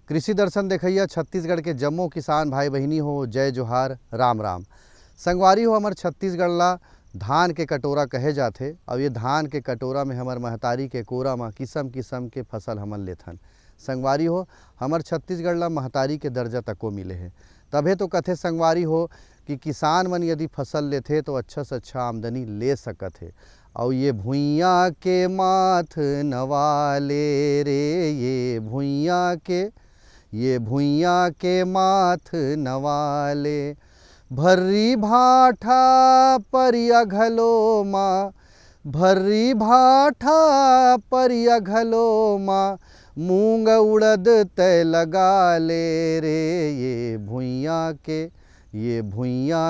कृषि दर्शन देखैया छत्तीसगढ़ के जम्मो किसान भाई बहिनी हो, जय जोहार, राम राम। संगवारी हो, हमर छत्तीसगढ़ ला धान के कटोरा कहे जाथे और ये धान के कटोरा में हमर महतारी के कोरा में किसम किसम के फसल हमन लेथन। संगवारी हो, हमर छत्तीसगढ़ ला महतारी के दर्जा तको मिले है। तभे तो कथे संगवारी हो कि किसान मन यदि फसल लेथे तो अच्छा से अच्छा आमदनी ले सकत है। और ये भुइयाँ के माथ नवाले रे, ये भुइयाँ के माथ नवाले, भर्री भाठा परिया घलो माँ, भर्री भाठा परिया घलो माँ, मूंग उड़द तय लगा ले रे, ये भुइयाँ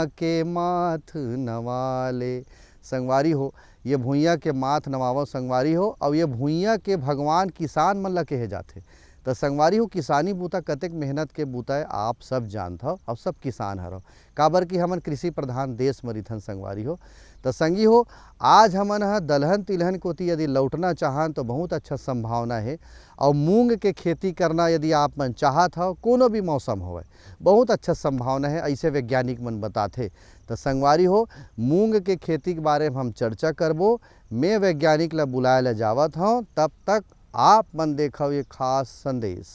के माथ नवाले। संगवारी हो, ये भुइयाँ के माथ नवावो संगवारी हो। और ये भुइयाँ के भगवान किसान मन ला कहे जाथे। तो संगवारी हो, किसानी बूता कतेक मेहनत के बूता है आप सब जानत हो और सब किसान हरो, काबर कि हमन कृषि प्रधान देश में रिथन संगवारी हो। तो संगी हो, आज हमन दलहन तिलहन कोती यदि लौटना चाहन तो बहुत अच्छा संभावना है। और मूंग के खेती करना यदि आप मन चाहत हो, कोनो भी मौसम हो, बहुत अच्छा संभावना है, ऐसे वैज्ञानिक मन बताथे। तो संगवारी हो, मूंग के खेती के बारे में हम चर्चा करबो। मैं वैज्ञानिक ला बुलाए ला जावत हूँ, तब तक आप मन देखो ये खास संदेश।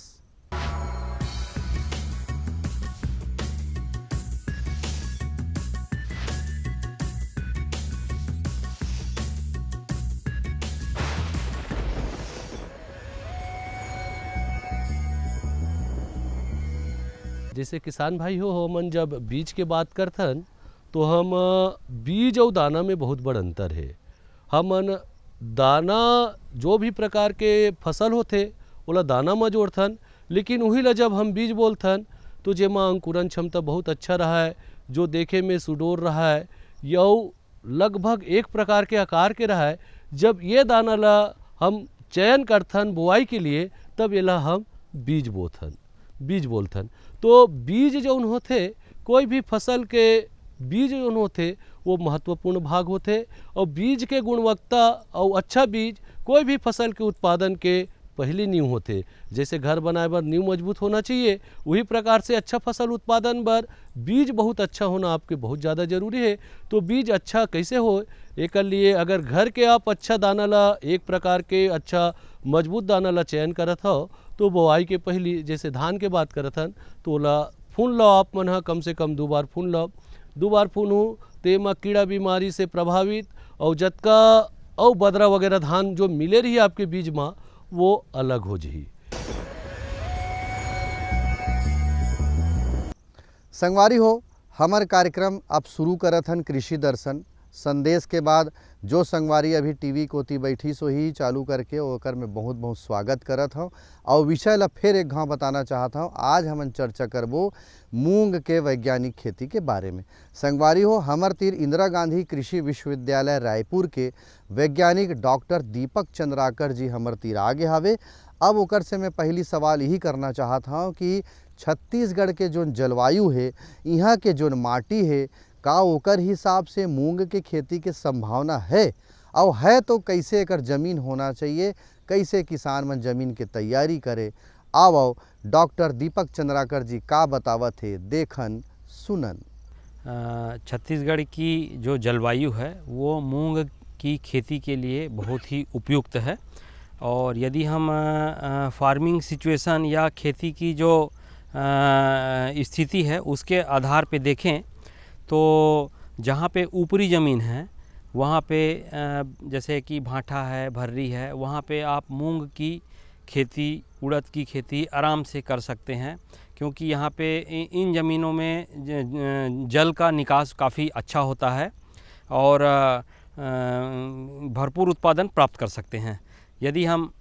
जैसे किसान भाई हो, हमन जब बीज के बात करथन तो हम बीज और दाना में बहुत बड़ अंतर है। हमन दाना जो भी प्रकार के फसल होथे ओला दाना में जोड़थन, लेकिन वही ला जब हम बीज बोलथन तो जेमा अंकुरण क्षमता बहुत अच्छा रहा है, जो देखे में सुडोर रहा है, यौ लगभग एक प्रकार के आकार के रहा है। जब ये दाना ला हम चयन करथन बुआई के लिए, तब ये ला हम बीज बोलथन। तो बीज जौन होथे, कोई भी फसल के बीज जौन होथे वो महत्वपूर्ण भाग होथे। और बीज के गुणवत्ता और अच्छा बीज कोई भी फसल के उत्पादन के पहली नींव होथे। जैसे घर बनाए बर नींव मजबूत होना चाहिए, वही प्रकार से अच्छा फसल उत्पादन बर बीज बहुत अच्छा होना आपके बहुत ज़्यादा जरूरी है। तो बीज अच्छा कैसे हो, एक लिए अगर घर के आप अच्छा दाना ला, एक प्रकार के अच्छा मजबूत दाना ला चयन करत हो, तो बुआई के पहली जैसे धान के बात करत हन तो ओला फून लो आप मन कम से कम 2 बार फून लो। 2 बार फूनू तेमा कीड़ा बीमारी से प्रभावित और जतका और बदरा वगैरह धान जो मिले रही आपके बीज में वो अलग हो जाही। संगवारी हो, हमर कार्यक्रम अब शुरू करत हन कृषि दर्शन। संदेश के बाद जो संगवारी अभी टीवी कोती बैठी सो ही चालू करके ओकर में बहुत बहुत स्वागत करत हूँ। और विषय ला फिर एक घाव बताना चाहता हूँ। आज हमन चर्चा करबो मूंग के वैज्ञानिक खेती के बारे में। संगवारी हो, हमर तीर इंदिरा गांधी कृषि विश्वविद्यालय रायपुर के वैज्ञानिक डॉक्टर दीपक चंद्राकर जी हमर तीर आगे हावे। अब ओकर से मैं पहली सवाल यही करना चाहता हूँ कि छत्तीसगढ़ के जो जलवायु है, यहाँ के जो माटी है, का ओकर हिसाब से मूंग के खेती के संभावना है? और है तो कैसे एकर जमीन होना चाहिए, कैसे किसान मन जमीन के तैयारी करे? आओ डॉक्टर दीपक चंद्राकर जी का बतावत है, देखन सुनन। छत्तीसगढ़ की जो जलवायु है वो मूंग की खेती के लिए बहुत ही उपयुक्त है। और यदि हम फार्मिंग सिचुएशन या खेती की जो स्थिति है उसके आधार पे देखें तो जहाँ पे ऊपरी ज़मीन है वहाँ पे जैसे कि भाठा है, भर्री है, वहाँ पे आप मूंग की खेती, उड़द की खेती आराम से कर सकते हैं, क्योंकि यहाँ पे इन ज़मीनों में जल का निकास काफ़ी अच्छा होता है और भरपूर उत्पादन प्राप्त कर सकते हैं। यदि हम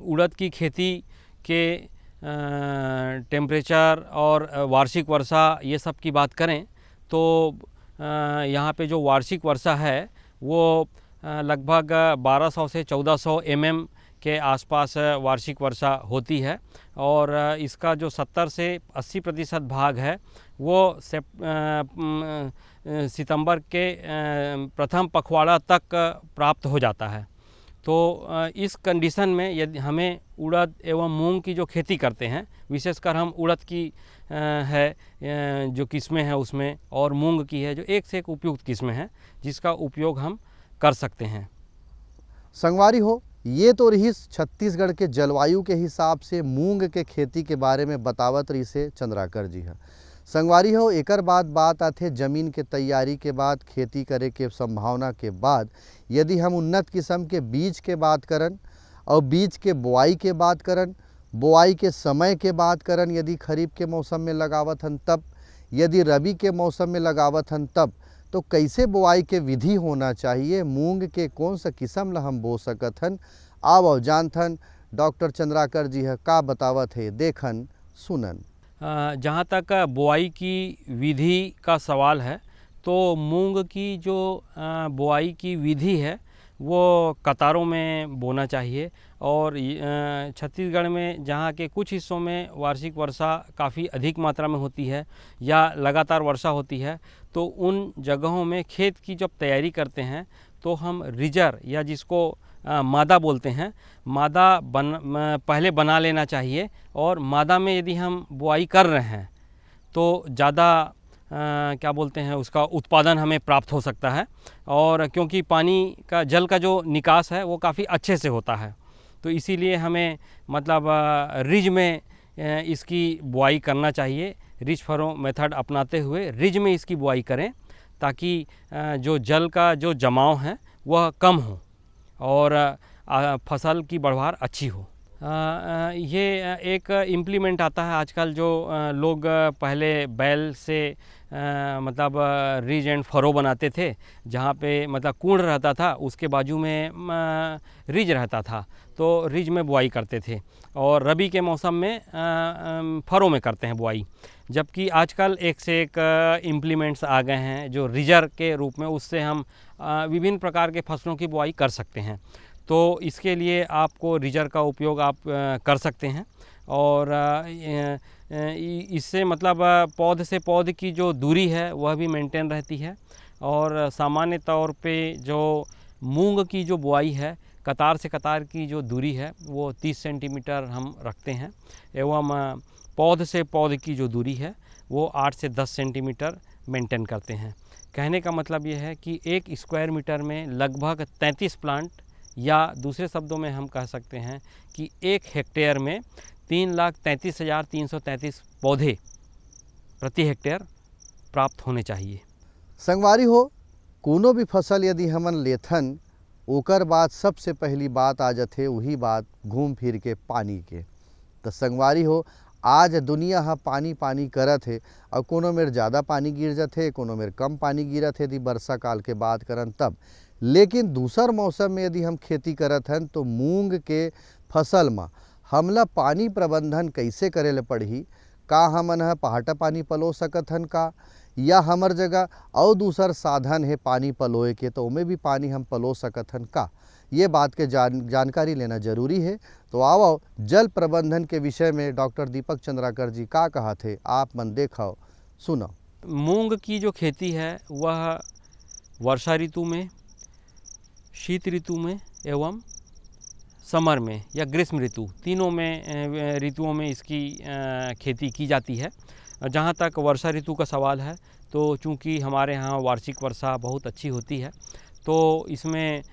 उड़द की खेती के टेम्परेचर और वार्षिक वर्षा ये सब की बात करें तो यहाँ पे जो वार्षिक वर्षा है वो लगभग 1200 से 1400 mm के आसपास वार्षिक वर्षा होती है। और इसका जो 70 से 80% भाग है वो सितंबर के प्रथम पखवाड़ा तक प्राप्त हो जाता है। तो इस कंडीशन में यदि हमें उड़द एवं मूंग की जो खेती करते हैं, विशेषकर हम उड़द की जो किस्में हैं उसमें, और मूंग की है जो एक से एक उपयुक्त किस्में हैं जिसका उपयोग हम कर सकते हैं। संगवारी हो, ये तो रही छत्तीसगढ़ के जलवायु के हिसाब से मूंग के खेती के बारे में बतावत रही से चंद्राकर जी है। संगवारी हो, एकर बाद बात आथे जमीन के तैयारी के बाद, खेती करे के संभावना के बाद, यदि हम उन्नत किस्म के बीज के बात करन और बीज के बोआई के बात करन, बोआई के समय के बात करन, यदि खरीफ के मौसम में लगावत हन तब, यदि रबी के मौसम में लगावत हन तब, तो कैसे बुआई के विधि होना चाहिए, मूंग के कौन सा किस्म ला हम बो सकत हन, आओ जानथन डॉक्टर चंद्राकर जी है का बतावत है, देखन सुनन। जहाँ तक बुआई की विधि का सवाल है तो मूंग की जो बुआई की विधि है वो कतारों में बोना चाहिए। और छत्तीसगढ़ में जहाँ के कुछ हिस्सों में वार्षिक वर्षा काफ़ी अधिक मात्रा में होती है या लगातार वर्षा होती है, तो उन जगहों में खेत की जब तैयारी करते हैं तो हम रिजर या जिसको मादा बोलते हैं, मादा पहले बना लेना चाहिए। और मादा में यदि हम बुआई कर रहे हैं तो ज़्यादा क्या बोलते हैं उसका उत्पादन हमें प्राप्त हो सकता है। और क्योंकि पानी का जल का जो निकास है वो काफ़ी अच्छे से होता है, तो इसीलिए हमें मतलब रिज में इसकी बुआई करना चाहिए। रिज फरो मेथड अपनाते हुए रिज में इसकी बुआई करें ताकि जो जल का जो जमाव है वह कम हो और फसल की बढ़वार अच्छी हो। ये एक इम्प्लीमेंट आता है आजकल जो लोग पहले बैल से मतलब रिज एंड फरो बनाते थे, जहाँ पे मतलब कूड़ रहता था, उसके बाजू में रिज रहता था, तो रिज में बुआई करते थे। और रबी के मौसम में फरों में करते हैं बुआई। जबकि आजकल एक से एक इम्प्लीमेंट्स आ गए हैं जो रिजर के रूप में, उससे हम विभिन्न प्रकार के फसलों की बुआई कर सकते हैं। तो इसके लिए आपको रिजर का उपयोग आप कर सकते हैं। और इससे मतलब पौध से पौध की जो दूरी है वह भी मेंटेन रहती है। और सामान्य तौर पे जो मूंग की जो बुआई है, कतार से कतार की जो दूरी है वो 30 सेंटीमीटर हम रखते हैं, एवं पौध से पौध की जो दूरी है वो 8 से 10 सेंटीमीटर मेंटेन करते हैं। कहने का मतलब ये है कि 1 स्क्वायर मीटर में लगभग 33 प्लांट, या दूसरे शब्दों में हम कह सकते हैं कि 1 हेक्टेयर में 3,33,333 पौधे प्रति हेक्टेयर प्राप्त होने चाहिए। संगवारी हो, कोनो भी फसल यदि हमन लेथन ओकर बाद सबसे पहली बात आ जाथे वही बात घूम फिर के पानी के। तो संगवारी हो, आज दुनिया हा पानी पानी करत है और कोनो मेर ज़्यादा पानी गिर जाथे, कोनो मेर कम पानी गिरत है यदि वर्षा काल के बात करन तब। लेकिन दूसर मौसम में यदि हम खेती करत हन तो मूंग के फसल में हमला पानी प्रबंधन कैसे करे ले पड़ही, का हमन ह पहाटा पानी पलो सकत हन का, या हमर जगह और दूसर साधन है पानी पलोए के तो उमें भी पानी हम पलो सकत हन का, ये बात के जानकारी लेना जरूरी है। तो आओ जल प्रबंधन के विषय में डॉक्टर दीपक चंद्राकर जी का कहा थे, आप मन देखो सुनो। मूंग की जो खेती है वह वर्षा ऋतु में, शीत ऋतु में एवं समर में या ग्रीष्म ऋतु, तीनों में ऋतुओं में इसकी खेती की जाती है। जहाँ तक वर्षा ऋतु का सवाल है तो चूँकि हमारे यहाँ वार्षिक वर्षा बहुत अच्छी होती है, तो इसमें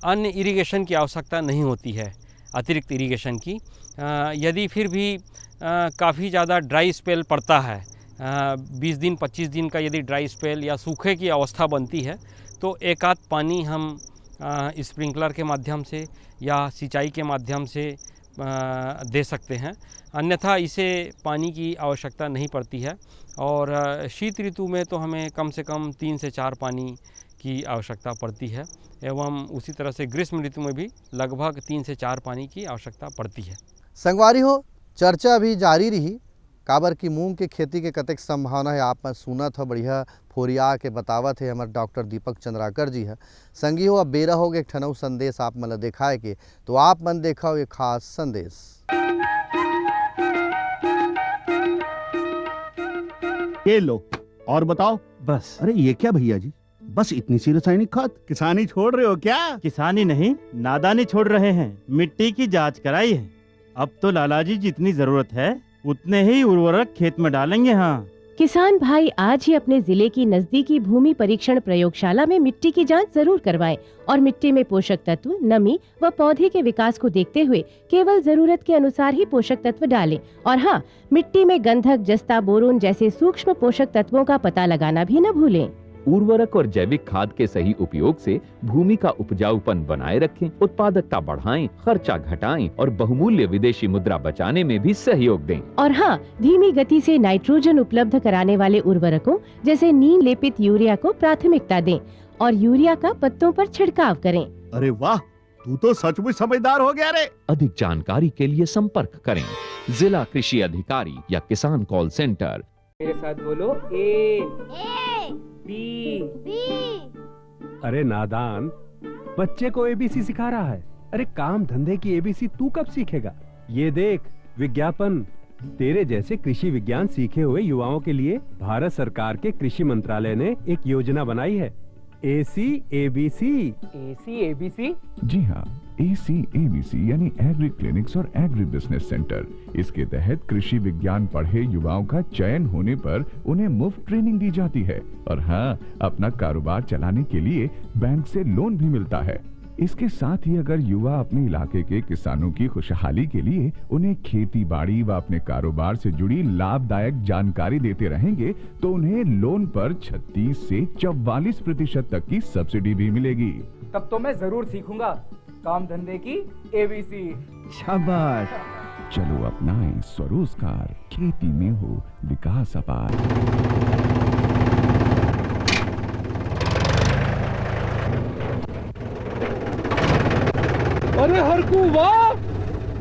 अन्य इरिगेशन की आवश्यकता नहीं होती है, अतिरिक्त इरिगेशन की। यदि फिर भी काफ़ी ज़्यादा ड्राई स्पेल पड़ता है, 20 दिन 25 दिन का यदि ड्राई स्पेल या सूखे की अवस्था बनती है, तो एक आध पानी हम स्प्रिंकलर के माध्यम से या सिंचाई के माध्यम से दे सकते हैं, अन्यथा इसे पानी की आवश्यकता नहीं पड़ती है। और शीत ऋतु में तो हमें कम से कम 3 से 4 पानी की आवश्यकता पड़ती है, एवं उसी तरह से ग्रीष्म ऋतु में भी लगभग 3 से 4 पानी की आवश्यकता पड़ती है। संगवारी हो, चर्चा भी जारी रही काबर की मूंग के खेती के कतेक संभावना है, आप मन सुनत हो, बढ़िया फोरिया के बतावत है हमारे डॉक्टर दीपक चंद्राकर जी है। संगी हो, अब बेरा हो एक ठनऊ संदेश आप मन दिखाए के, तो आप मन देखो एक खास संदेश। ये लो और बताओ। बस अरे ये क्या भैया जी, बस इतनी सी रासायनिक खाद? किसानी छोड़ रहे हो क्या? किसानी नहीं, नादानी छोड़ रहे हैं। मिट्टी की जांच कराई है। अब तो लालाजी जितनी जरूरत है उतने ही उर्वरक खेत में डालेंगे। हाँ, किसान भाई आज ही अपने जिले की नजदीकी भूमि परीक्षण प्रयोगशाला में मिट्टी की जांच जरूर करवाएं और मिट्टी में पोषक तत्व, नमी व पौधे के विकास को देखते हुए केवल जरूरत के अनुसार ही पोषक तत्व डालें। और हाँ, मिट्टी में गंधक, जस्ता, बोरोन जैसे सूक्ष्म पोषक तत्वों का पता लगाना भी न भूलें। उर्वरक और जैविक खाद के सही उपयोग से भूमि का उपजाऊपन बनाए रखें, उत्पादकता बढ़ाएं, खर्चा घटाएं और बहुमूल्य विदेशी मुद्रा बचाने में भी सहयोग दें। और हाँ, धीमी गति से नाइट्रोजन उपलब्ध कराने वाले उर्वरकों जैसे नीम लेपित यूरिया को प्राथमिकता दें और यूरिया का पत्तों पर छिड़काव करें। अरे वाह, तू तो सचमुच समझदार हो गया रे। अधिक जानकारी के लिए संपर्क करें जिला कृषि अधिकारी या किसान कॉल सेंटर। मेरे साथ बोलो ए बी। अरे नादान, बच्चे को एबीसी सिखा रहा है। अरे काम धंधे की एबीसी तू कब सीखेगा? ये देख विज्ञापन। तेरे जैसे कृषि विज्ञान सीखे हुए युवाओं के लिए भारत सरकार के कृषि मंत्रालय ने एक योजना बनाई है, ACABC। ACABC? जी हाँ, ACABC यानी एग्री क्लिनिक्स और एग्री बिजनेस सेंटर। इसके तहत कृषि विज्ञान पढ़े युवाओं का चयन होने पर उन्हें मुफ्त ट्रेनिंग दी जाती है और हाँ, अपना कारोबार चलाने के लिए बैंक से लोन भी मिलता है। इसके साथ ही अगर युवा अपने इलाके के किसानों की खुशहाली के लिए उन्हें खेती बाड़ी व अपने कारोबार से जुड़ी लाभदायक जानकारी देते रहेंगे तो उन्हें लोन पर 36 से 44% तक की सब्सिडी भी मिलेगी। तब तो मैं जरूर सीखूंगा काम धंधे की ABC। शाबाश, चलो अपनाएं स्वरोजगार, खेती में हो विकास अपार। अरे हरकू वाह,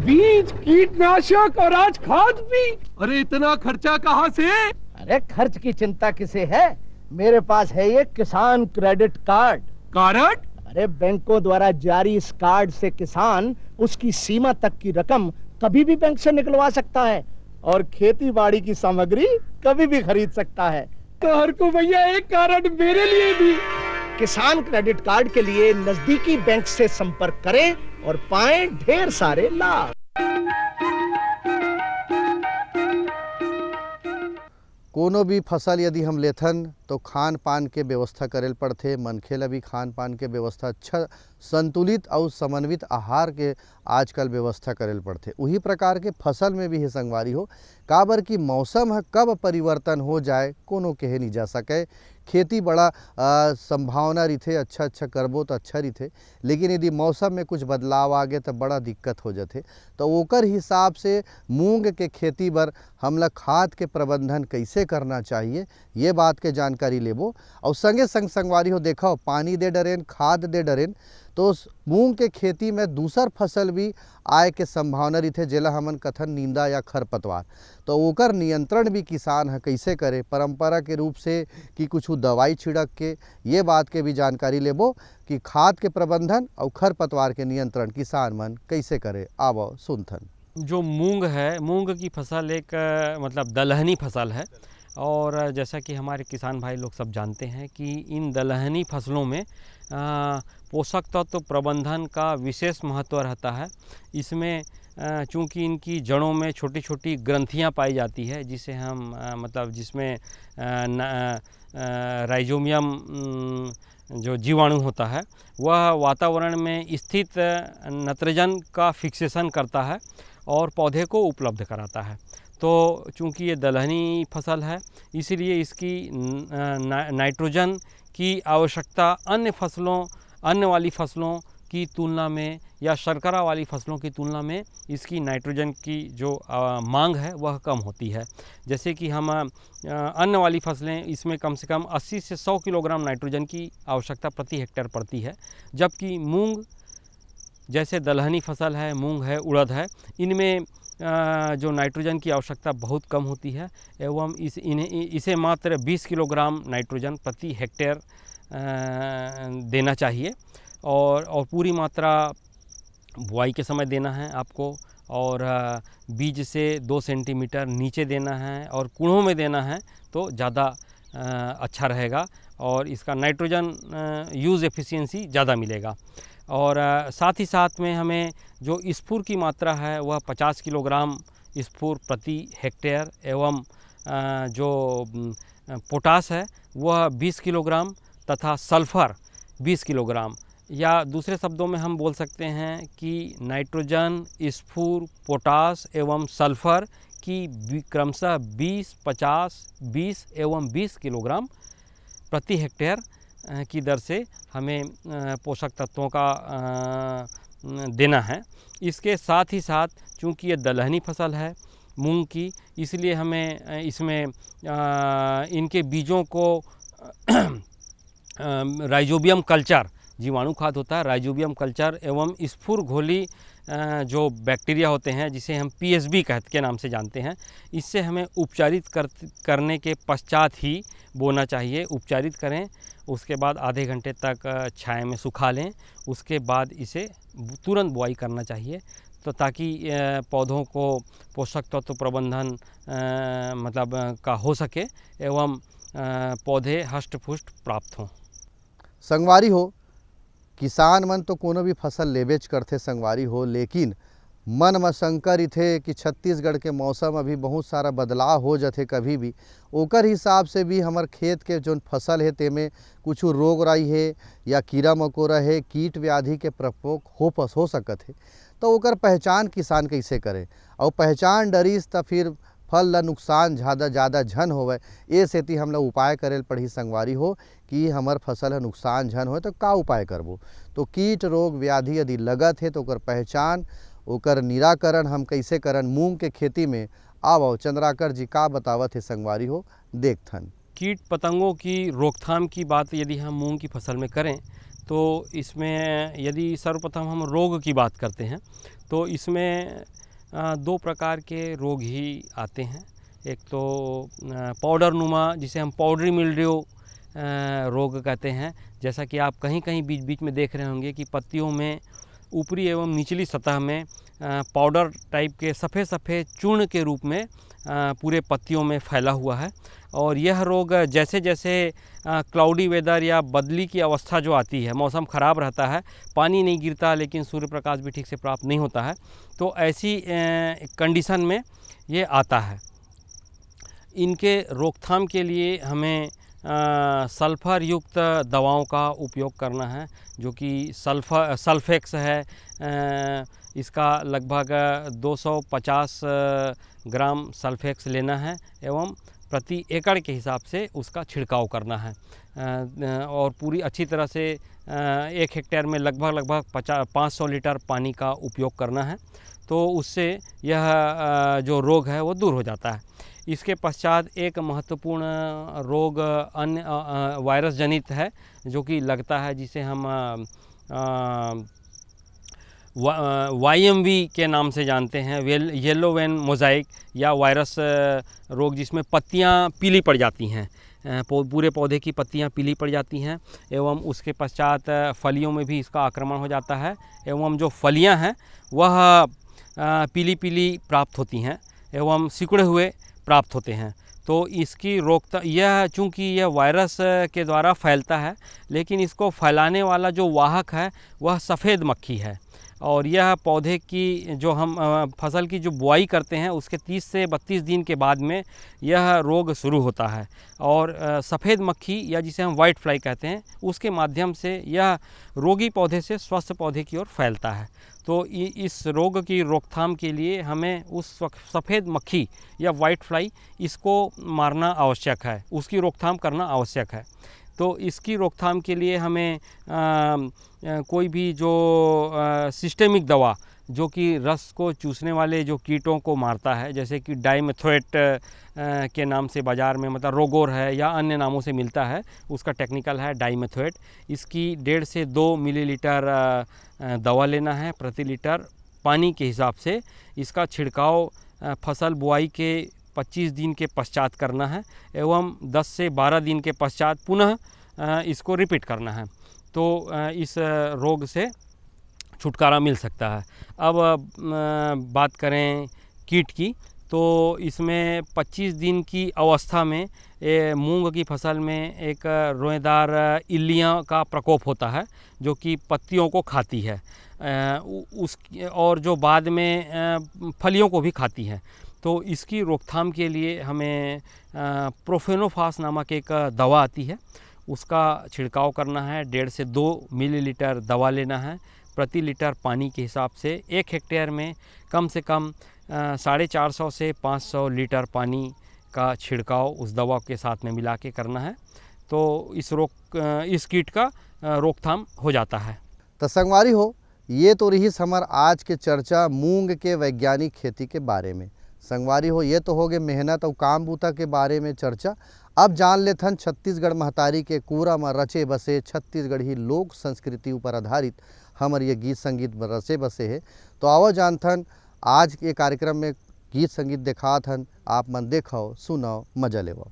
बीज, कीटनाशक और आज खाद भी। अरे इतना खर्चा कहाँ से? अरे खर्च की चिंता किसे है, मेरे पास है ये किसान क्रेडिट कार्ड। कार्ड? अरे बैंकों द्वारा जारी इस कार्ड से किसान उसकी सीमा तक की रकम कभी भी बैंक से निकलवा सकता है और खेती बाड़ी की सामग्री कभी भी खरीद सकता है। तो हरकू भैया एक कार्ड मेरे लिए भी। किसान क्रेडिट कार्ड के लिए नजदीकी बैंक से संपर्क करें और पाएं ढेर सारे लाभ। कोनो भी फसल यदि हम लेथन तो खान पान के व्यवस्था करेल पड़थे। मनखे ला भी खान पान के व्यवस्था अच्छा संतुलित और समन्वित आहार के आजकल व्यवस्था करेल पड़थे। उही प्रकार के फसल में भी है संगवारी हो, काबर की मौसम है कब परिवर्तन हो जाए कोनो कहे नहीं जा सके। खेती बड़ा संभावना रही, अच्छा करबो तो अच्छा रही, लेकिन यदि मौसम में कुछ बदलाव आ गए तो बड़ा दिक्कत हो जाते। तो ओकर हिसाब से मूंग के खेती बर हमला खाद के प्रबंधन कैसे करना चाहिए ये बात के जानकारी लेबो। और संगे संग संगवारी हो देखो, पानी दे डरेन, खाद दे डरेन तो मूंग के खेती में दूसर फसल भी आय के संभावना रही, जेला हमन कथन नींदा या खरपतवार। तो ओकर नियंत्रण भी किसान है कैसे करे, परंपरा के रूप से कि कुछ दवाई छिड़क के, ये बात के भी जानकारी लेबो कि खाद के प्रबंधन और खरपतवार के नियंत्रण किसान मन कैसे करे। आवो सुनथन। जो मूंग है, मूंग की फसल एक मतलब दलहनी फसल है और जैसा कि हमारे किसान भाई लोग सब जानते हैं कि इन दलहनी फसलों में पोषक तत्व प्रबंधन का विशेष महत्व रहता है। इसमें चूंकि इनकी जड़ों में छोटी छोटी ग्रंथियां पाई जाती है जिसे हम मतलब जिसमें राइजोमियम जो जीवाणु होता है वह वातावरण में स्थित नाइट्रोजन का फिक्सेशन करता है और पौधे को उपलब्ध कराता है। तो चूंकि ये दलहनी फसल है इसलिए इसकी नाइट्रोजन की आवश्यकता अन्य वाली फसलों की तुलना में या शर्करा वाली फसलों की तुलना में इसकी नाइट्रोजन की जो मांग है वह कम होती है। जैसे कि हम अन्य वाली फसलें इसमें कम से कम 80 से 100 किलोग्राम नाइट्रोजन की आवश्यकता प्रति हेक्टेयर पड़ती है, जबकि मूंग जैसे दलहनी फसल है, मूंग है, उड़द है, इनमें जो नाइट्रोजन की आवश्यकता बहुत कम होती है एवं इसे मात्र 20 किलोग्राम नाइट्रोजन प्रति हेक्टेयर देना चाहिए और पूरी मात्रा बुआई के समय देना है आपको और बीज से 2 सेंटीमीटर नीचे देना है और कुड़ों में देना है तो ज़्यादा अच्छा रहेगा और इसका नाइट्रोजन यूज़ एफिशिएंसी ज़्यादा मिलेगा। और साथ ही साथ में हमें जो स्फूर की मात्रा है वह 50 किलोग्राम स्फूर प्रति हेक्टेयर एवं जो पोटास है वह 20 किलोग्राम तथा सल्फ़र 20 किलोग्राम, या दूसरे शब्दों में हम बोल सकते हैं कि नाइट्रोजन, स्फूर, पोटास एवं सल्फ़र की क्रमशः 20, 50, 20 एवं 20 किलोग्राम प्रति हेक्टेयर की दर से हमें पोषक तत्वों का देना है। इसके साथ ही साथ चूँकि ये दलहनी फसल है मूंग की, इसलिए हमें इसमें इनके बीजों को राइजोबियम कल्चर, जीवाणु खाद होता है, राइजोबियम कल्चर एवं स्फुर घोली जो बैक्टीरिया होते हैं जिसे हम पीएसबी के नाम से जानते हैं, इससे हमें उपचारित करने के पश्चात ही बोना चाहिए। उपचारित करें, उसके बाद आधे घंटे तक छाया में सुखा लें, उसके बाद इसे तुरंत बुआई करना चाहिए, तो ताकि पौधों को पोषक तत्व प्रबंधन का हो सके एवं पौधे हष्ट पुष्ट प्राप्त हों। संगवारी हो, किसान मन तो कोनो भी फसल लेबेच करथे संगवारी हो, लेकिन मन में शंकर इथे कि छत्तीसगढ़ के मौसम अभी बहुत सारा बदलाव हो जाथे कभी भी, ओकर हिसाब से भी हमर खेत के जो फसल है तेमें कुछ रोग राई है या कीड़ा मकोड़ा है, कीट व्याधि के प्रकोप हो सकत है, तो ओकर पहचान किसान कैसे करे और पहचान डरिस तो फिर फल ला नुकसान ज़्यादा झन होवे। ए सेती हमला उपाय करेल पड़ही संगवारी हो कि हमर फसल है नुकसान झन हो तो का उपाय करबो। तो कीट रोग व्याधि यदि लगत है तो ओकर पहचान, ओकर निराकरण हम कैसे करन मूंग के खेती में, आओ चंद्राकर जी का बतावत है संगवारी हो देखथन। कीट पतंगों की रोकथाम की बात यदि हम मूंग की फसल में करें तो इसमें यदि सर्वप्रथम हम रोग की बात करते हैं तो इसमें दो प्रकार के रोग ही आते हैं। एक तो पाउडर नुमा, जिसे हम पाउडरी मिल्ड्यू रोग कहते हैं, जैसा कि आप कहीं कहीं बीच बीच में देख रहे होंगे कि पत्तियों में ऊपरी एवं निचली सतह में पाउडर टाइप के सफ़ेद सफ़ेद चूर्ण के रूप में पूरे पत्तियों में फैला हुआ है। और यह रोग जैसे जैसे क्लाउडी वेदर या बदली की अवस्था जो आती है, मौसम ख़राब रहता है, पानी नहीं गिरता लेकिन सूर्य प्रकाश भी ठीक से प्राप्त नहीं होता है, तो ऐसी कंडीशन में ये आता है। इनके रोकथाम के लिए हमें सल्फ़र युक्त दवाओं का उपयोग करना है, जो कि सल्फेक्स है। इसका लगभग 250 ग्राम सल्फेक्स लेना है एवं प्रति एकड़ के हिसाब से उसका छिड़काव करना है और पूरी अच्छी तरह से 1 हेक्टेयर में लगभग 500 लीटर पानी का उपयोग करना है, तो उससे यह जो रोग है वो दूर हो जाता है। इसके पश्चात एक महत्वपूर्ण रोग अन्य वायरस जनित है जो कि लगता है, जिसे हम YMV के नाम से जानते हैं, येलो वेन मोज़ाइक या वायरस रोग, जिसमें पत्तियां पीली पड़ जाती हैं, पूरे पौधे की पत्तियां पीली पड़ जाती हैं एवं उसके पश्चात फलियों में भी इसका आक्रमण हो जाता है एवं जो फलियां हैं वह पीली पीली प्राप्त होती हैं एवं सिकुड़े हुए प्राप्त होते हैं। तो इसकी रोकथाम, यह चूँकि यह वायरस के द्वारा फैलता है, लेकिन इसको फैलाने वाला जो वाहक है वह सफ़ेद मक्खी है, और यह पौधे की जो हम फसल की जो बुआई करते हैं उसके 30 से 32 दिन के बाद में यह रोग शुरू होता है, और सफ़ेद मक्खी या जिसे हम वाइट फ्लाई कहते हैं उसके माध्यम से यह रोगी पौधे से स्वस्थ पौधे की ओर फैलता है। तो इस रोग की रोकथाम के लिए हमें उस सफ़ेद मक्खी या वाइट फ्लाई इसको मारना आवश्यक है, उसकी रोकथाम करना आवश्यक है। तो इसकी रोकथाम के लिए हमें कोई भी जो सिस्टेमिक दवा जो कि रस को चूसने वाले जो कीटों को मारता है, जैसे कि डाइमेथोएट के नाम से बाज़ार में मतलब रोगोर है या अन्य नामों से मिलता है, उसका टेक्निकल है डाइमेथोएट। इसकी 1.5 से 2 मिलीलीटर दवा लेना है प्रति लीटर पानी के हिसाब से। इसका छिड़काव फसल बुआई के 25 दिन के पश्चात करना है एवं 10 से 12 दिन के पश्चात पुनः इसको रिपीट करना है, तो इस रोग से छुटकारा मिल सकता है। अब बात करें कीट की, तो इसमें 25 दिन की अवस्था में ये मूंग की फसल में एक रोएदार इल्लियाँ का प्रकोप होता है जो कि पत्तियों को खाती है उस और जो बाद में फलियों को भी खाती है। तो इसकी रोकथाम के लिए हमें प्रोफेनोफास नामक एक दवा आती है, उसका छिड़काव करना है। 1.5 से 2 मिलीलीटर दवा लेना है प्रति लीटर पानी के हिसाब से। 1 हेक्टेयर में कम से कम 450 से 500 लीटर पानी का छिड़काव उस दवा के साथ में मिला के करना है, तो इस कीट का रोकथाम हो जाता है। तो संगवारी हो, ये तो रही हमार आज के चर्चा मूंग के वैज्ञानिक खेती के बारे में। संगवारी हो, ये तो हो गए मेहनत और काम बूता के बारे में चर्चा। अब जान लेथन छत्तीसगढ़ महतारी के कूरा में रचे बसे छत्तीसगढ़ी लोक संस्कृति ऊपर आधारित हमारे ये गीत संगीत में रचे बसे है। तो आओ जानथन आज के कार्यक्रम में गीत संगीत दिखात हन, आप मन देखो सुनो मजा लेवो।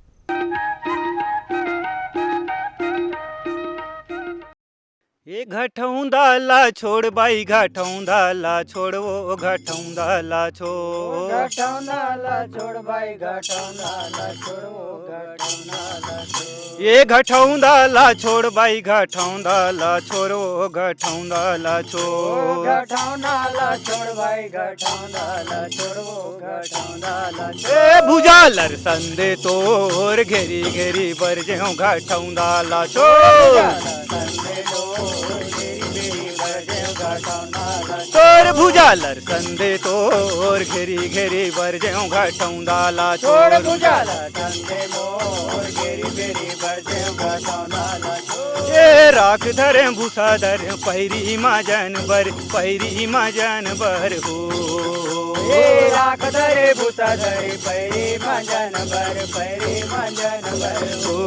ए घटौंदाला छोड़ बाई घटौंदाला छोड़ वो घटौंदाला छोड़ घटौंदाला छोड़ बाई घटौंदाला छोड़ वो घटौंदाला छोड़ ए घटौंदाला छोड़ बाई घटौंदाला छोड़ वो घटौंदाला छोड़ घटौंदाला छोड़ बाई घटौंदाला छोड़ वो घटौंदाला ए भुजालर संदे तोर घेरी घेरी बर जेऊ घटौंदाला छोड़ तोर भुजालर संदे तोर घेरी घेरी बर जेऊ घटौंदाला छोड़ भुजालर संदे मोर घेरी घेरी बर जेऊ घटौंदाला छोड़ ए राख धरे भूसा धरे पैरी माजन बर पैरी माजन बर हो ए राख धरे भूसा धरे पैरी माजन बर पैरी माजन बर हो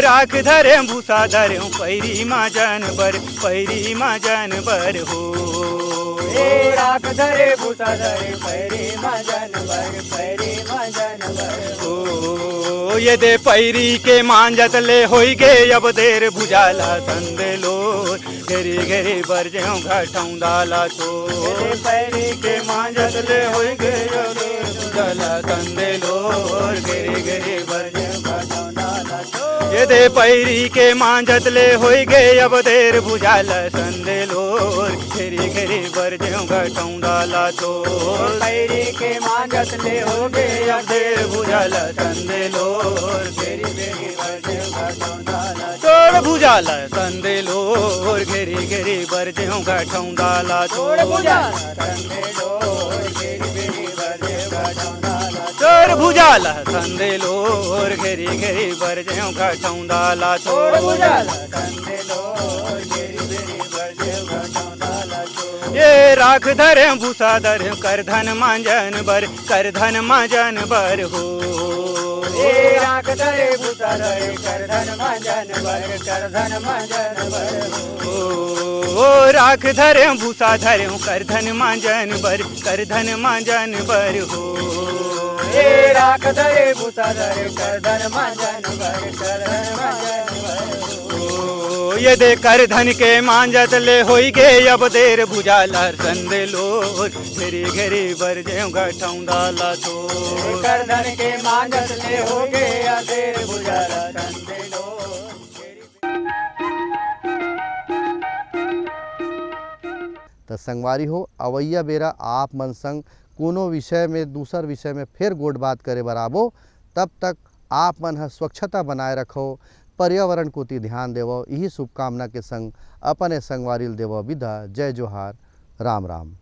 राख धरे भूसा धरे पैरी माजन बर पैरी माजन बर हो ए राख धरे भूसा धरे पैरी माजन बर पैरी माजन बर हो ये दे पैरी के मांजत ले होई गे अब देर भुजाला संदे लो घेरी घेरी बर जेऊ घटौंदाला छोड़ पैरी के मांजत ले होई गे अब देर भुजाला संदे लो घेरी घेरी बर जेऊ घटौंदाला छोड़ ये दे पैरी के मांजत ले होई गे अब देर भुजाला संदे लो घेरी घेरी बर जेऊ घटौंदाला छोड़ पैरी के मांजत ले हो गे अब देर भुजाला संदे लो घेरी घेरी बर जेऊ घटौंदाला छोड़ भुजाला संदे लो घेरी घेरी बर जेऊ घटौंदाला छोड़ भुजाला संदे लो घेरी घेरी बर जेऊ घटौंदाला छोड़ भुजाला संदे लो घेरी घेरी बर जेऊ घटौंदाला छोड़ भुजाला संदे लो घेरी घेरी बर जेऊ घटौंदाला ये राख धरे भूसा धरे कर धन मांजन बर कर धन मांजन बर हो ए राख धरे भूसा धरे कर धन मांजन बर कर धन मांजन बर ओ राख धरे भूसा धरे कर धन मांजन बर कर धन मांजन बर हो ए राख धरे भूसा धरे कर धन मांजन बर कर धन मांजन बर ये दे कर धन के मांजत ले होई गे अब देर भुजाला संदे लो घेरी घेरी बर जेऊ घटौंदाला छोड़ कर धन के मांजत ले हो गे अब देर भुजाला संदे लो। तो संगवारी हो, अवैया बेरा आप मन संग कोनो विषय में दूसर विषय में फिर गोट बात करे बराबो। तब तक आप मन ह स्वच्छता बनाए रखो, पर्यावरण को ध्यान देवो, यही शुभकामना के संग अपने संगवारी देवो विदा। जय जोहार, राम राम।